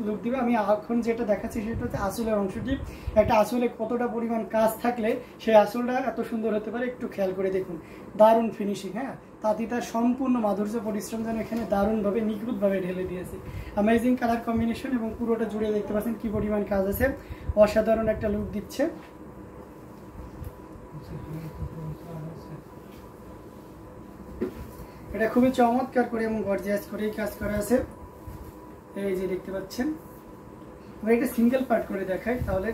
Look দিবে। আমি এখন যেটা দেখাচ্ছি সেটা হচ্ছে আসলের অংশটি। একটা আসলে কতটা পরিমাণ কাজ থাকলে সেই আসলটা এত সুন্দর হতে পারে একটু খেয়াল করে দেখুন। দারুণ ফিনিশিং, হ্যাঁ, তাঁতিটার সম্পূর্ণ মাধুর্য পরিশ্রম যেন এখানে দারুণভাবে নিখুঁতভাবে ঢেলে দিয়েছে। অ্যামেজিং কালার কম্বিনেশন এবং পুরোটা জুড়ে দেখতে পাচ্ছেন কি পরিমাণ কাজ আছে, অসাধারণ একটা লুক দিচ্ছে। এটা খুবই চমৎকার করে এবং গর্জিয়াস করেই কাজ করা আছে। এই যে দেখতে পাচ্ছেন, আমি একটা সিঙ্গেল পার্ট করে দেখাই তাহলে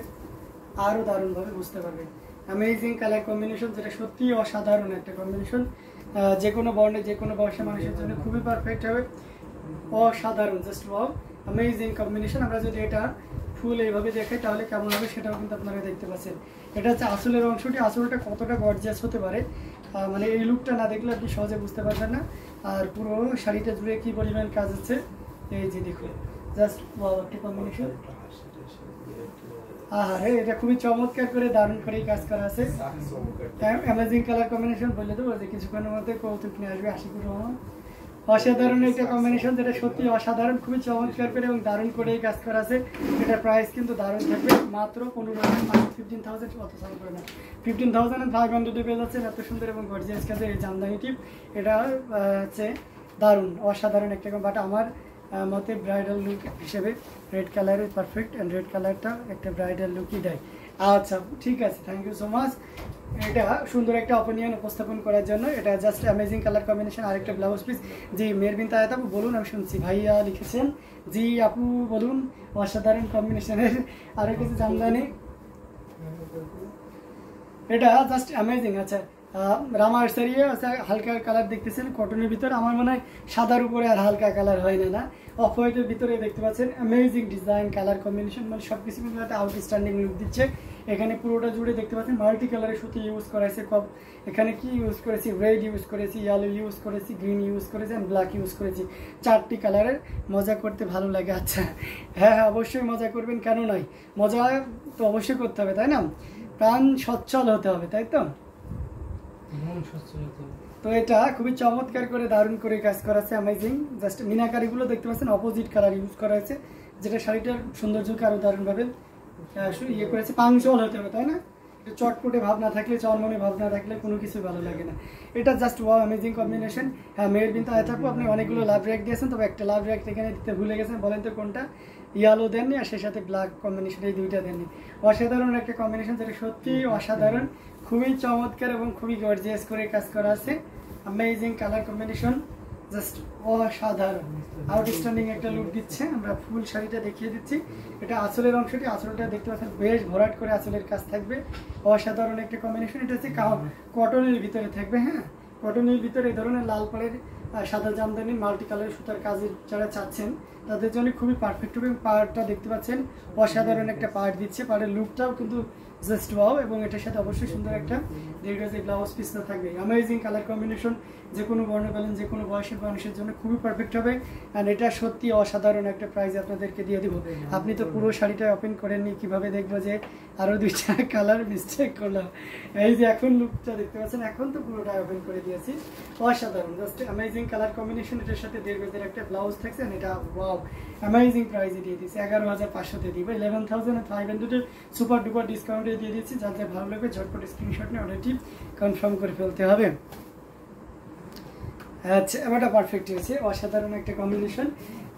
আরও দারুণভাবে বুঝতে পারবেন। অ্যামেজিং কালার কম্বিনেশন, যেটা সত্যিই অসাধারণ একটা কম্বিনেশন। যে কোনো বর্ণে যে কোনো বয়সের মানুষের জন্য খুবই পারফেক্ট হবে, অসাধারণ, জাস্ট ওয়াও, অ্যামেজিং কম্বিনেশন। আমরা যদি এটা ফুল এইভাবে দেখাই তাহলে কেমন হবে সেটাও কিন্তু আপনারা দেখতে পাচ্ছেন। এটা হচ্ছে আসলের অংশটি। আসলটা কতটা গর্জিয়াস হতে পারে মানে এই লুকটা না দেখলে আপনি সহজে বুঝতে পারবেন না। আর পুরো শাড়িটা জুড়ে কি পরিমাণ কাজ আছে এই যে দেখুন, জাস্ট ওয়াও একটা কম্বিনেশন। আরে এটা খুবই চমৎকার করে দারুণ করেই কাজ করা আছে। অ্যামেজিং কালার কম্বিনেশন বলে দেবো যে কিছুক্ষণের মধ্যে কৌতুক নিয়ে আসবে আশিকুর রহমান। অসাধারণ একটা কম্বিনেশন, যেটা সত্যি অসাধারণ, খুবই চমৎকার করে এবং দারুণ করে কাজ করা আছে। এটার প্রাইস কিন্তু দারুণ থাকবে মাত্র 15,000, মাত্র 15,000, কত সাল করে না 15,500 পেয়ে যাচ্ছেন এত সুন্দর এবং গর্জিয়াস কাজে এই জামদানি টিপ। এটা হচ্ছে দারুণ অসাধারণ একটা, বাট আমার মতে ব্রাইডাল লুক হিসেবে রেড কালারের পারফেক্ট, অ্যান্ড রেড কালারটা একটা ব্রাইডাল লুকই দেয়। আচ্ছা ঠিক আছে, থ্যাংক ইউ সো মাচ এটা সুন্দর একটা অপিনিয়ন উপস্থাপন করার জন্য। এটা জাস্ট অ্যামেজিং কালার কম্বিনেশন। আরেকটা ব্লাউজ পিস। জি মেরবিন তায়াত আপু বলুন, আমি শুনছি। ভাইয়া লিখেছেন, জি আপু বলুন, অসাধারণ কম্বিনেশনের আরও কিছু জামদানি। এটা জাস্ট অ্যামেজিং। আচ্ছা রামা আর্সারিয়া হালকা কালার দেখতেছেন কটনের ভিতরে, আমার মনে হয় সাদার উপরে আর হালকা কালার হয় না, অফ হোয়াইটের ভিতরে দেখতে পাচ্ছেন অ্যামেজিং ডিজাইন কালার কম্বিনেশন, মানে সব কিছু মিলে একটা আউটস্ট্যান্ডিং লুক দিচ্ছে। এখানে পুরোটা জুড়ে দেখতে পাচ্ছেন মাল্টি কালারের সুতি ইউজ করা হয়েছে। এখানে কি ইউজ করেছি, রেড ইউজ করেছি, ইয়েলো ইউজ করেছি, গ্রিন ইউজ করেছি, অ্যান্ড ব্ল্যাক ইউজ করেছি। 4টি কালারের। মজা করতে ভালো লাগে। আচ্ছা হ্যাঁ হ্যাঁ অবশ্যই মজা করবেন, কেন নয়, মজা তো অবশ্যই করতে হবে তাই না, প্রাণ সচ্ছল হতে হবে তাই তো। তো এটা খুবই চমৎকার করে দারুণ করে কাজ করা আছে, অ্যামেজিং। জাস্ট মিনাকারিগুলো দেখতে পাচ্ছেন অপোজিট কালার ইউজ করা হয়েছে, যেটা শাড়িটার সৌন্দর্যকে আরও দারুণভাবে ইয়ে করেছে। পাংচুয়াল হতে হবে তাই না, চটপটে ভাব না থাকলে, চরমনে ভাব না থাকলে কোনো কিছু ভালো লাগে না। এটা জাস্ট ওয়াও অ্যামেজিং কম্বিনেশন। হ্যাঁ মেয়ের বিন তাই থাকবো, আপনি অনেকগুলো লাভ র্যাক দিয়েছেন, তবে একটা লাভ র্যাক এখানে দিতে ভুলে গেছেন, বলেন তো কোনটা। ইয়েলো দেননি আর সেই সাথে ব্ল্যাক কম্বিনেশন, এই দুইটা দেননি। অসাধারণ একটা কম্বিনেশন, যেটা সত্যি অসাধারণ, খুবই চমৎকার এবং খুবই গর্জিয়াস করে কাজ করা আছে। অ্যামেজিং কালার কম্বিনেশন, জাস্ট অসাধারণ, আউটস্ট্যান্ডিং একটা লুক দিচ্ছে। আমরা ফুল শাড়িটা দেখিয়ে দিচ্ছি। এটা আঁচলের অংশটি, আঁচলটা দেখতে পাচ্ছেন বেশ ভরাট করে আঁচলের কাজ থাকবে, অসাধারণ একটা কম্বিনেশন। এটা হচ্ছে কটনের ভিতরে থাকবে, হ্যাঁ কটনের ভিতরে এই ধরনের লাল পাড়ের সাদা জামদানি মাল্টি কালারের সুতার কাজের যারা চাচ্ছেন তাদের জন্য খুবই পারফেক্ট হবে। পাড়টা দেখতে পাচ্ছেন অসাধারণ একটা পাড় দিচ্ছে, পাড়ের লুকটাও কিন্তু জাস্ট ওয়াও, এবং এটার সাথে অবশ্যই সুন্দর একটা ব্লাউজ পিসটা থাকবে। অ্যামেজিং কালার কম্বিনেশন, যে কোনো বর্ণ পেলেন যে কোনো বয়সের মানুষের জন্য খুবই পারফেক্ট হবে। অ্যান্ড এটা সত্যি অসাধারণ একটা প্রাইস আপনাদেরকে দিয়ে দিব। আপনি তো পুরো শাড়িটা ওপেন করেননি, কিভাবে দেখবো যে আরও 2টা কালার মিস্টেক করলাম। এই যে এখন লুকটা দেখতে পাচ্ছেন, এখন তো পুরোটা ওপেন করে দিয়েছি, অসাধারণ, জাস্ট অ্যামেজিং কালার কম্বিনেশন। এটার সাথে 1.5 গজের একটা ব্লাউজ থাকছে, এটা ওয়াও অ্যামেজিং প্রাইসে দিয়ে দিয়েছি, 11,500-তে দিব, 11,500 সুপার ডুপার ডিসকাউন্টে দিয়ে দিচ্ছি। যাতে ভালো লাগবে ঝটপট স্ক্রিনশট নিয়ে অর্ডারটি কনফার্ম করে ফেলতে হবে। আচ্ছা এবারটা পারফেক্ট হয়েছে, অসাধারণ একটা কম্বিনেশন।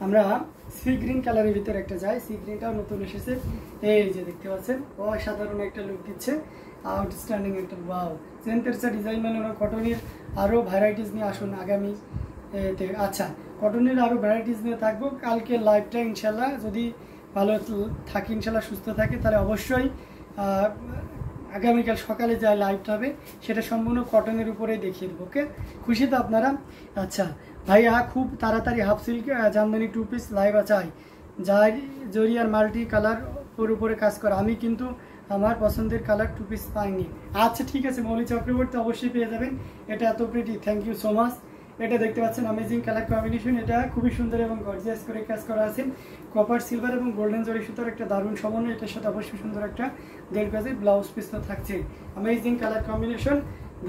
আমরা সি গ্রিন কালারের ভিতরে একটা যাই, সি গ্রিনটাও নতুন এসেছে, এই যে দেখতে পাচ্ছেন অসাধারণ একটা লুক দিচ্ছে, আউটস্ট্যান্ডিং একটা ওয়াও। সেন্টারসা ডিজাইন মানে কটনের আরও ভ্যারাইটিস নিয়ে আসুন আগামী তে। আচ্ছা কটনের আরও ভ্যারাইটিস নিয়ে থাকবো কালকে লাইভটা ইনশাল্লাহ, যদি ভালো থাকি ইনশাল্লাহ সুস্থ থাকে তাহলে অবশ্যই আগামীকাল সকালে যা লাইভটা হবে সেটা সম্পূর্ণ কটনের উপরেই দেখিয়ে দেবো। ওকে খুশি তো আপনারা। আচ্ছা ভাইয়া খুব তাড়াতাড়ি half silk Jamdani 2 piece live চাই, যার জরিয়ার মাল্টি কালার ওর উপরে কাজ করা। আমি কিন্তু আমার পছন্দের কালার 2 পিস পাইনি। আচ্ছা ঠিক আছে মৌলি চক্রবর্তী অবশ্যই পেয়ে যাবেন, এটা এত pretty, thank you so much. এটা দেখতে পাচ্ছেন অ্যামেজিং কালার কম্বিনেশন, এটা খুবই সুন্দর এবং গর্জিয়াস করে কাজ করা আছে। কপার সিলভার এবং গোল্ডেন জরি সুতার একটা দারুণ সমন্বয়, এটার সাথে অবশ্যই সুন্দর একটা 1.5 গজের ব্লাউজ পিস তো থাকছে। অ্যামেজিং কালার কম্বিনেশন,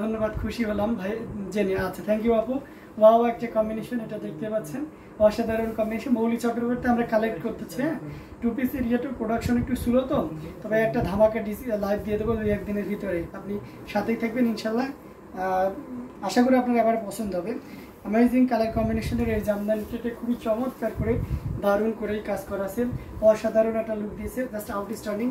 ধন্যবাদ, খুশি হলাম ভাই জেনে। আচ্ছা থ্যাংক ইউ আপু, ওয়াও একটা কম্বিনেশন, এটা দেখতে পাচ্ছেন অসাধারণ কম্বিনেশন। মৌলি চক্রবর্তী আমরা কালেক্ট করতেছি, হ্যাঁ। 2 পিস এরিয়াটা প্রোডাকশন একটু স্লো তো, তবে একটা ধামাকা লাইভ দিয়ে দেবো 2-1 দিনের ভিতরে। আপনি সাথেই থাকবেন ইনশাল্লাহ। আশা করি আপনার এবার পছন্দ হবে। অ্যামেজিং কালার কম্বিনেশনের এই জামদানিটা খুবই চমৎকার করে দারুণ করেই কাজ করা আছে, অসাধারণ একটা লুক দিয়েছে, জাস্ট আউটস্ট্যান্ডিং।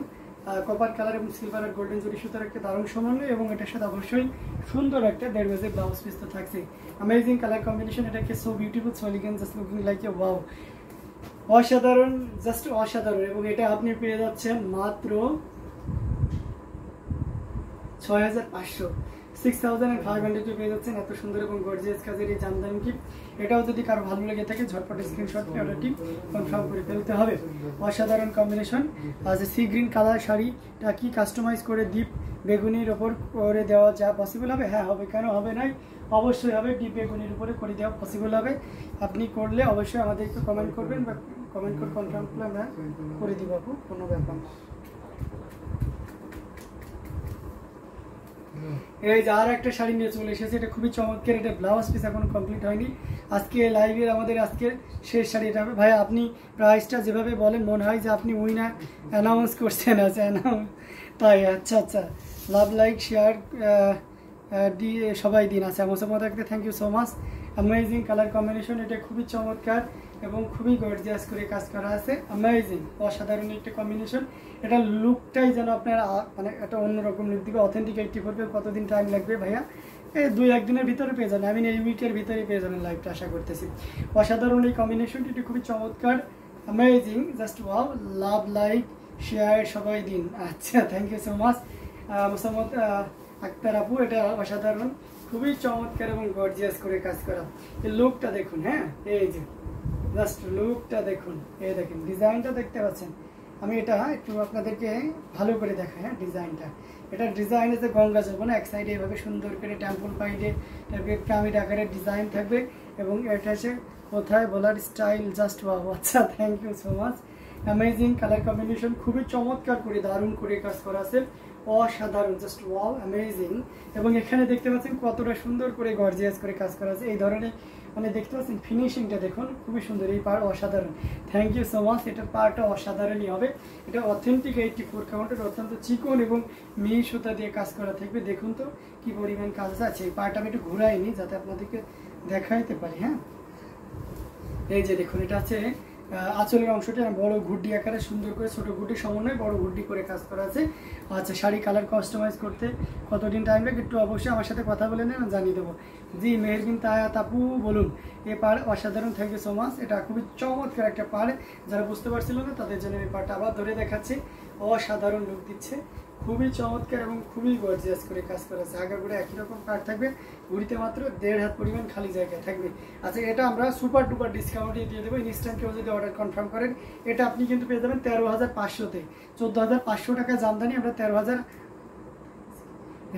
কপার কালার এবং সিলভার আর গোল্ডেন জরি সুতার একটা দারুণ সমন্বয়, এবং এটার সাথে অবশ্যই সুন্দর একটা 1.5 গজের ব্লাউজ পিস তো থাকছে। অ্যামেজিং কালার কম্বিনেশন, এটাকে so beautiful, so elegant, just looking like a wow, অসাধারণ, জাস্ট অসাধারণ। এবং এটা আপনি পেয়ে যাচ্ছেন মাত্র 6500, 6500 পেয়ে যাচ্ছেন এত সুন্দর এবং গর্জিয়াস কাজের এই জামদানিটি। এটাও যদি কারো ভালো লেগে থাকে ঝটপট স্ক্রিনশট নিয়ে অর্ডারটি কনফার্ম করে ফেলতে হবে। অসাধারণ কম্বিনেশন। আর যে সি গ্রিন কালার শাড়িটা কি কাস্টমাইজ করে ডিপ বেগুনির ওপর করে দেওয়া যা পসিবল হবে? হ্যাঁ হবে, কেন হবে নাই, অবশ্যই হবে। ডিপ বেগুনির উপরে করে দেওয়া পসিবল হবে। আপনি করলে অবশ্যই আমাদেরকে কমেন্ট করবেন, বা কমেন্ট করে কনফার্ম করলে আমরা করে দিব, আপু, কোনো ব্যাপার না। এই যে আর একটা শাড়ি নিয়ে চলে এসেছে, এটা খুবই চমৎকার। এটা ব্লাউজ পিস এখন কমপ্লিট হয়নি, আজকে লাইভের আমাদের আজকে শেষ শাড়ি এটা হবে। ভাই আপনি প্রাইসটা যেভাবে বলেন মনে হয় যে আপনি উইনার অ্যানাউন্স করছেন। আচ্ছা অ্যানাউন্স, তাই? আচ্ছা আচ্ছা, লাভ, লাইক, শেয়ার দিয়ে সবাই দিন। আচ্ছা Mosammad Akter, thank you so much. Amazing colour combination, এটা খুবই চমৎকার এবং খুবই গর্জিয়াস করে কাজ করা আছে। অ্যামেজিং, অসাধারণ একটা কম্বিনেশন। এটা লুকটাই যেন আপনার মানে একটা অন্যরকম লুক দিবে। অথেন্টিক 84 কতদিন টাইম লাগবে ভাইয়া? এই 2-1 দিনের ভিতরে পেয়ে যাবেন, আমি এই উইকের ভিতরে পেয়ে যাবেন লাইভটা, আশা করতেছি। অসাধারণ এই কম্বিনেশনটি, এটা খুবই চমৎকার, amazing, just wow. Love, like, share সবাই দিন। আচ্ছা thank you so much Mosammad Akter আপু, এটা অসাধারণ, খুবই চমৎকার এবং গর্জিয়াস করে কাজ করা। এই লুকটা দেখুন, হ্যাঁ, এই যে জাস্ট লুকটা দেখুন, এই দেখেন ডিজাইনটা দেখতে পাচ্ছেন। আমি এটা একটু আপনাদেরকে ভালো করে দেখাই, হ্যাঁ, ডিজাইনটা। এটা ডিজাইন আছে গঙ্গা যমুনা, এক সাইডে এভাবে সুন্দর করে টেম্পল পাইডে পিরামিড আকারের ডিজাইন থাকবে, এবং এটা হচ্ছে কোথায় বলার স্টাইল, জাস্ট ওয়াও। আচ্ছা thank you so much. Amazing colour combination, খুবই চমৎকার করে দারুণ করে কাজ করা আছে, অসাধারণ, জাস্ট ওয়াও, অ্যামেজিং। এবং এখানে দেখতে পাচ্ছেন কতটা সুন্দর করে গর্জিয়াস করে কাজ করা আছে। এই ধরনের মানে দেখতে পাচ্ছেন ফিনিশিংটা দেখুন, খুবই সুন্দর, এই পার অসাধারণ। Thank you so much. এটার পারটা অসাধারণই হবে। এটা অথেন্টিক 84 কাউন্টের, অত্যন্ত চিকন এবং মিহি সুতা দিয়ে কাজ করা থাকবে। দেখুন তো কি পরিমাণ কাজ আছে। এই পারটা আমি একটু ঘুরাইনি যাতে আপনাদেরকে দেখাইতে পারি, হ্যাঁ। এই যে দেখুন, এটা আছে আঁচলের অংশটা বড় ঘুড্ডি আকারে সুন্দর করে ছোট ঘুড্ডি সমন্বয়ে বড় ঘুড্ডি করে কাজ করা আছে। আচ্ছা শাড়ি কালার কাস্টমাইজ করতে কতদিন টাইম লাগে একটু অবশ্যই আমার সাথে কথা বলে নেন, জানিয়ে দেবো। জি মেহেরবিন তায়াত আপু বলুন, এ পার অসাধারণ, থ্যাংক ইউ সো মাচ। এটা খুবই চমৎকার একটা পার, যারা বুঝতে পারছিল না তাদের জন্য এই পারটা আবার ধরে দেখাচ্ছি। অসাধারণ লুক দিচ্ছে, খুবই চমৎকার এবং খুবই গর্জিয়াস করে কাজ করা আছে। আগাগোড়া একই রকম পার থাকবে, ঘুরিতে মাত্র 1.5 হাত পরিমাণ খালি জায়গায় থাকবে। আচ্ছা এটা আমরা সুপার ডুপার ডিসকাউন্টে দিয়ে দেবো। ইনস্ট্যান্ট কেউ যদি অর্ডার কনফার্ম করেন, এটা আপনি কিন্তু পেয়ে যাবেন 13,500-তে। 14,500 টাকা জামদানি, আমরা 13,000।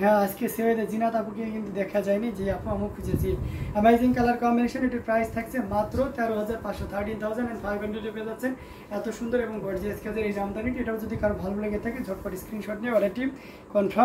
হ্যাঁ আজকে সেভেদে জিনাত আপুকে কিন্তু দেখা যায়নি, যে আপু আমি খুঁজেছি। অ্যামেজিং কালার কম্বিনেশন, এটার প্রাইস থাকছে মাত্র 13,500, 13,500 পেয়ে যাচ্ছেন। এত সুন্দর এবং গর্জিয়াস কাজের এই জামদানিটি। এটাও যদি কারো ভালো লেগে থাকে ঝটপট স্ক্রিনশট নিয়ে অর্ডারটি কনফার্ম